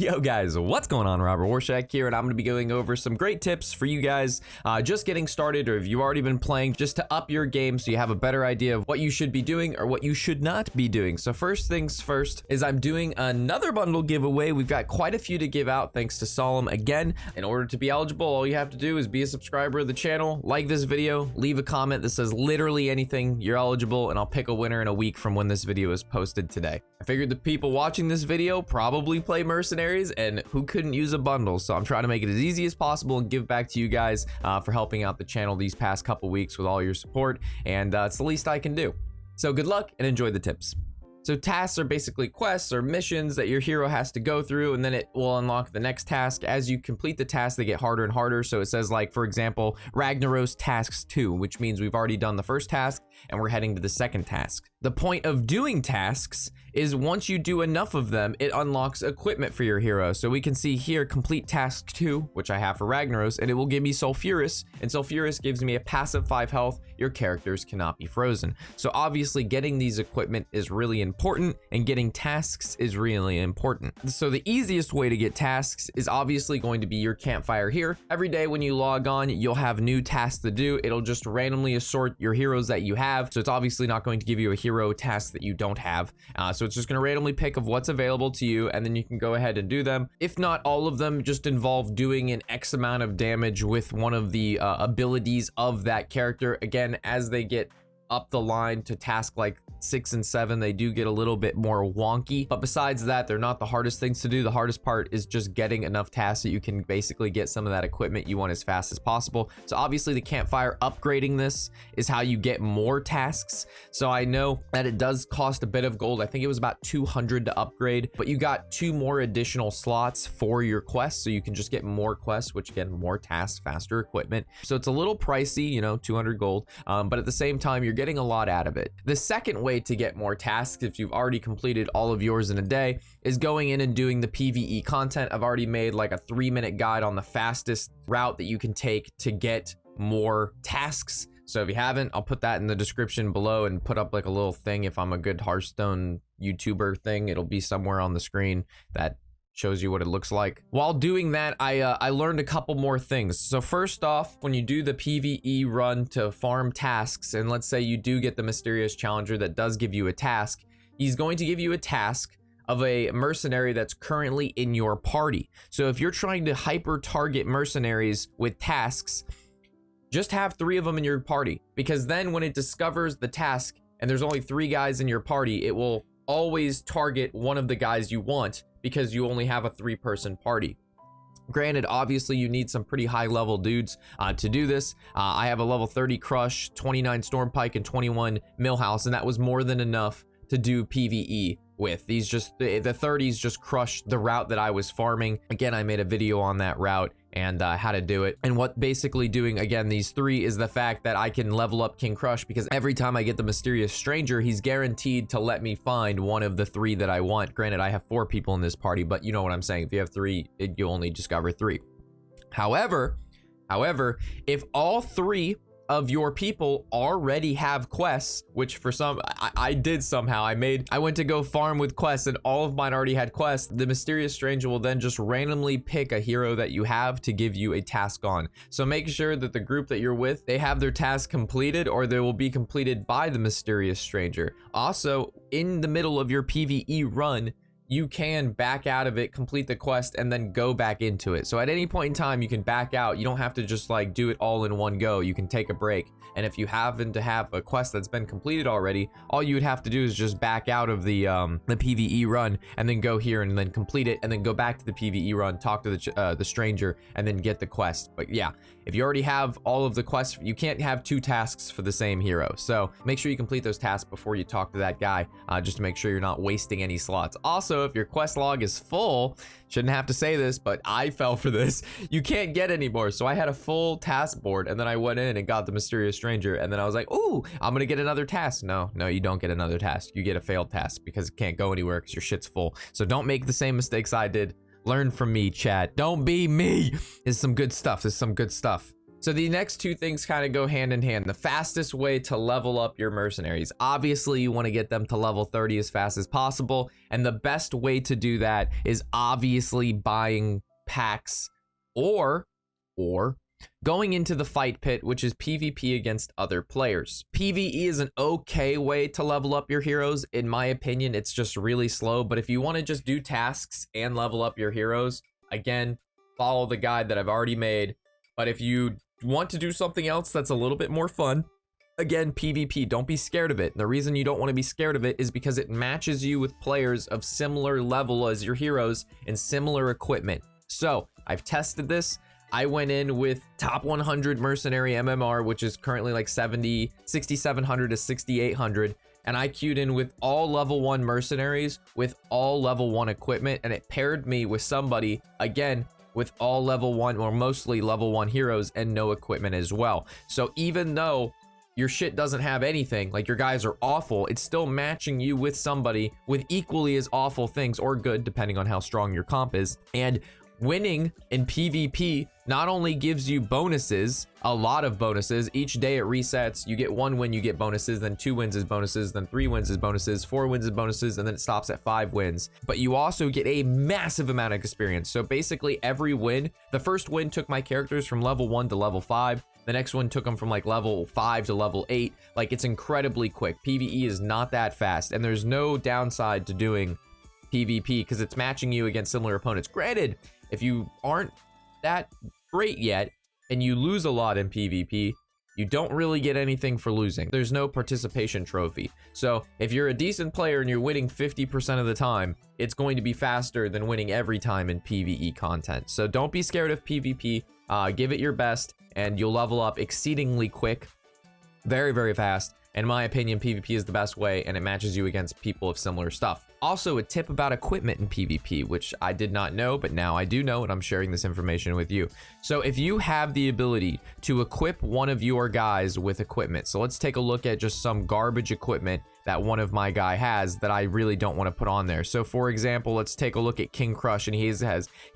Yo guys, what's going on? Robert Warshack here, and I'm going to be going over some great tips for you guys just getting started, or if you've already been playing, just to up your game so you have a better idea of what you should be doing or what you should not be doing. So first things first is I'm doing another bundle giveaway. We've got quite a few to give out thanks to Solemn again. In order to be eligible, all you have to do is be a subscriber of the channel, like this video, leave a comment that says literally anything, you're eligible, and I'll pick a winner in a week from when this video is posted today. I figured the people watching this video probably play Mercenaries, and who couldn't use a bundle, so I'm trying to make it as easy as possible and give back to you guys for helping out the channel these past couple weeks with all your support, and it's the least I can do. So good luck and enjoy the tips. So tasks are basically quests or missions that your hero has to go through, and then it will unlock the next task. As you complete the task, they get harder and harder. So it says, like, for example, Ragnaros tasks 2, which means we've already done the first task and we're heading to the second task. The point of doing tasks is once you do enough of them, it unlocks equipment for your hero. So we can see here, complete task 2, which I have for Ragnaros, and it will give me Sulfurous, and Sulfurous gives me a passive 5 health. Your characters cannot be frozen. So obviously getting these equipment is really important, and getting tasks is really important. So the easiest way to get tasks is obviously going to be your campfire here. Every day when you log on, you'll have new tasks to do. It'll just randomly assort your heroes that you have. So it's obviously not going to give you a hero task that you don't have. So it's just going to randomly pick of what's available to you, and then you can go ahead and do them. If not all of them, just involve doing an X amount of damage with one of the abilities of that character. Again, as they get up the line to task like 6 and 7, they do get a little bit more wonky, but besides that, they're not the hardest things to do. The hardest part is just getting enough tasks that you can basically get some of that equipment you want as fast as possible. So obviously the campfire, upgrading this is how you get more tasks. So I know that it does cost a bit of gold. I think it was about 200 to upgrade, but you got 2 more additional slots for your quests, so you can just get more quests, which again, more tasks, faster equipment. So it's a little pricey, you know, 200 gold, but at the same time, you're getting a lot out of it. The second way to get more tasks, if you've already completed all of yours in a day, is going in and doing the PvE content. I've already made like a 3-minute guide on the fastest route that you can take to get more tasks. So if you haven't, I'll put that in the description below and put up like a little thing. If I'm a good Hearthstone YouTuber thing, it'll be somewhere on the screen that shows you what it looks like. While doing that, I learned a couple more things. So first off, when you do the PvE run to farm tasks, and let's say you do get the mysterious challenger that does give you a task, he's going to give you a task of a mercenary that's currently in your party. So if you're trying to hyper target mercenaries with tasks, just have 3 of them in your party, because then when it discovers the task and there's only 3 guys in your party, it will always target one of the guys you want, because you only have a 3-person party. Granted, obviously you need some pretty high level dudes to do this. I have a level 30 Crush, 29 Stormpike, and 21 Millhouse, and that was more than enough to do PvE with. These just, the 30s just crushed the route that I was farming. Again, I made a video on that route and how to do it. And what basically doing, again, these 3 is the fact that I can level up King Crush, because every time I get the mysterious stranger, he's guaranteed to let me find one of the 3 that I want. Granted, I have 4 people in this party, but you know what I'm saying. If you have 3, you only discover 3. However, if all 3 of your people already have quests, which for some, I did somehow, I went to go farm with quests and all of mine already had quests, the mysterious stranger will then just randomly pick a hero that you have to give you a task on. So make sure that the group that you're with, they have their task completed, or they will be completed by the mysterious stranger. Also, in the middle of your PvE run, you can back out of it, complete the quest, and then go back into it. So at any point in time, you can back out. You don't have to just like do it all in one go. You can take a break. And if you happen to have a quest that's been completed already, all you would have to do is just back out of the PvE run and then go here and then complete it, and then go back to the PvE run, talk to the stranger, and then get the quest. But yeah, if you already have all of the quests, you can't have 2 tasks for the same hero. So make sure you complete those tasks before you talk to that guy, just to make sure you're not wasting any slots. Also, if your quest log is full, shouldn't have to say this, but I fell for this, you can't get any more. So I had a full task board, and then I went in and got the mysterious stranger, and then I was like, ooh, I'm gonna get another task. No, you don't get another task. You get a failed task because it can't go anywhere because your shit's full. So don't make the same mistakes I did. Learn from me, chat. Don't be me. This is some good stuff. So the next two things kind of go hand in hand. The fastest way to level up your mercenaries. Obviously, you want to get them to level 30 as fast as possible. And the best way to do that is obviously buying packs or going into the fight pit, which is PvP against other players. PvE is an okay way to level up your heroes. In my opinion, it's just really slow. But if you want to just do tasks and level up your heroes, again, follow the guide that I've already made. But if you want to do something else that's a little bit more fun, again, PvP, don't be scared of it. And the reason you don't want to be scared of it is because it matches you with players of similar level as your heroes and similar equipment. So I've tested this. I went in with top 100 mercenary MMR, which is currently like 6,700 to 6,800. And I queued in with all level 1 mercenaries with all level 1 equipment. And it paired me with somebody, again, with all level 1 or mostly level 1 heroes and no equipment as well. So even though your shit doesn't have anything, like your guys are awful, it's still matching you with somebody with equally as awful things, or good, depending on how strong your comp is. And winning in PvP not only gives you bonuses, a lot of bonuses. Each day it resets. You get 1 win, you get bonuses, then 2 wins is bonuses, then 3 wins is bonuses, 4 wins is bonuses, and then it stops at 5 wins. But you also get a massive amount of experience. So basically every win, the first win took my characters from level 1 to level 5. The next one took them from like level 5 to level 8. Like, it's incredibly quick. PvE is not that fast, and there's no downside to doing PvP because it's matching you against similar opponents. Granted, if you aren't that great yet and you lose a lot in PvP, you don't really get anything for losing. There's no participation trophy. So if you're a decent player and you're winning 50% of the time, it's going to be faster than winning every time in PvE content. So don't be scared of PvP. Give it your best and you'll level up exceedingly quick, very, very fast. In my opinion, PvP is the best way, and it matches you against people of similar stuff. Also, a tip about equipment in PvP, which I did not know, but now I do know, and I'm sharing this information with you. So if you have the ability to equip one of your guys with equipment, so let's take a look at just some garbage equipment that one of my guy has that I really don't want to put on there. So for example, let's take a look at King Crush, and he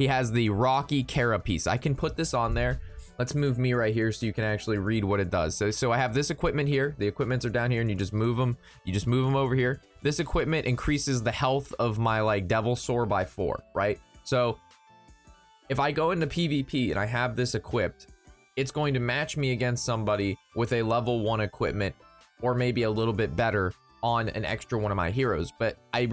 has the Rocky Carapace. I can put this on there. Let's move me right here so you can actually read what it does. So I have this equipment here. The equipments are down here and you just move them. You just move them over here. This equipment increases the health of my like Devil Sword by 4, right? So if I go into PvP and I have this equipped, it's going to match me against somebody with a level 1 equipment or maybe a little bit better on an extra one of my heroes. But I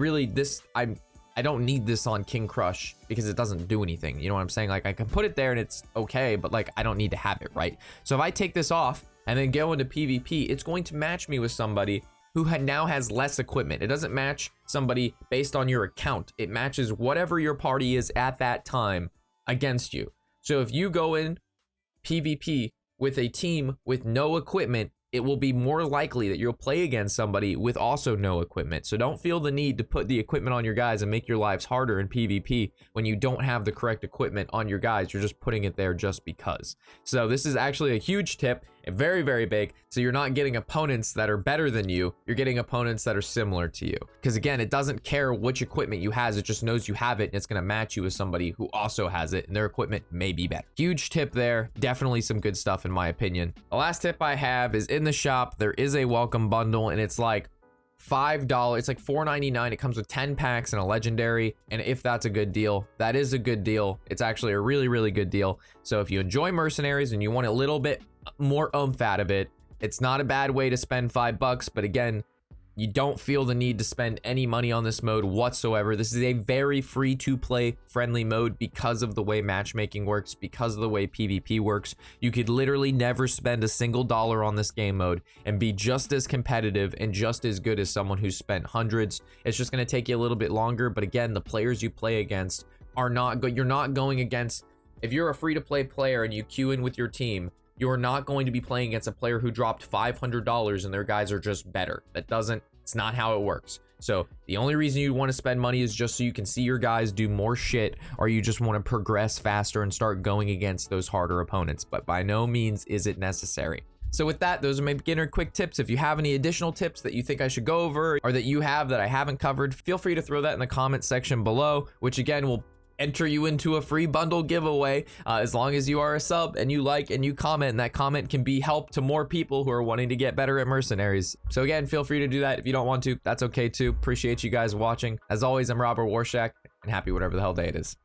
don't need this on King Crush because it doesn't do anything. You know what I'm saying? Like, I can put it there and it's okay, but like, I don't need to have it, right? So if I take this off and then go into PvP, it's going to match me with somebody who now has less equipment. It doesn't match somebody based on your account. It matches whatever your party is at that time against you. So if you go in PvP with a team with no equipment, it will be more likely that you'll play against somebody with also no equipment. So don't feel the need to put the equipment on your guys and make your lives harder in PvP when you don't have the correct equipment on your guys. You're just putting it there just because. So this is actually a huge tip, very, very big. So you're not getting opponents that are better than you. You're getting opponents that are similar to you. Because again, it doesn't care which equipment you has. It just knows you have it and it's going to match you with somebody who also has it and their equipment may be better. Huge tip there. Definitely some good stuff in my opinion. The last tip I have is in the shop, there is a welcome bundle and it's like $5. It's like $4.99. It comes with 10 packs and a legendary. And if that's a good deal, that is a good deal. It's actually a really, really good deal. So if you enjoy Mercenaries and you want a little bit more oomph out of it, it's not a bad way to spend $5. But again, you don't feel the need to spend any money on this mode whatsoever. This is a very free to play friendly mode because of the way matchmaking works, because of the way PvP works. You could literally never spend a single dollar on this game mode and be just as competitive and just as good as someone who's spent hundreds. It's just going to take you a little bit longer. But again, the players you play against are you're not going against, if you're a free to play player and you queue in with your team, you're not going to be playing against a player who dropped $500 and their guys are just better. It's not how it works. So the only reason you want to spend money is just so you can see your guys do more shit, or you just want to progress faster and start going against those harder opponents. But by no means is it necessary. So with that, those are my beginner quick tips. If you have any additional tips that you think I should go over or that you have that I haven't covered, feel free to throw that in the comment section below, which again will enter you into a free bundle giveaway as long as you are a sub and you like and you comment, and that comment can be help to more people who are wanting to get better at Mercenaries. So again, feel free to do that. If you don't want to, that's okay too. Appreciate you guys watching. As always, I'm Robert Warshack, and happy whatever the hell day it is.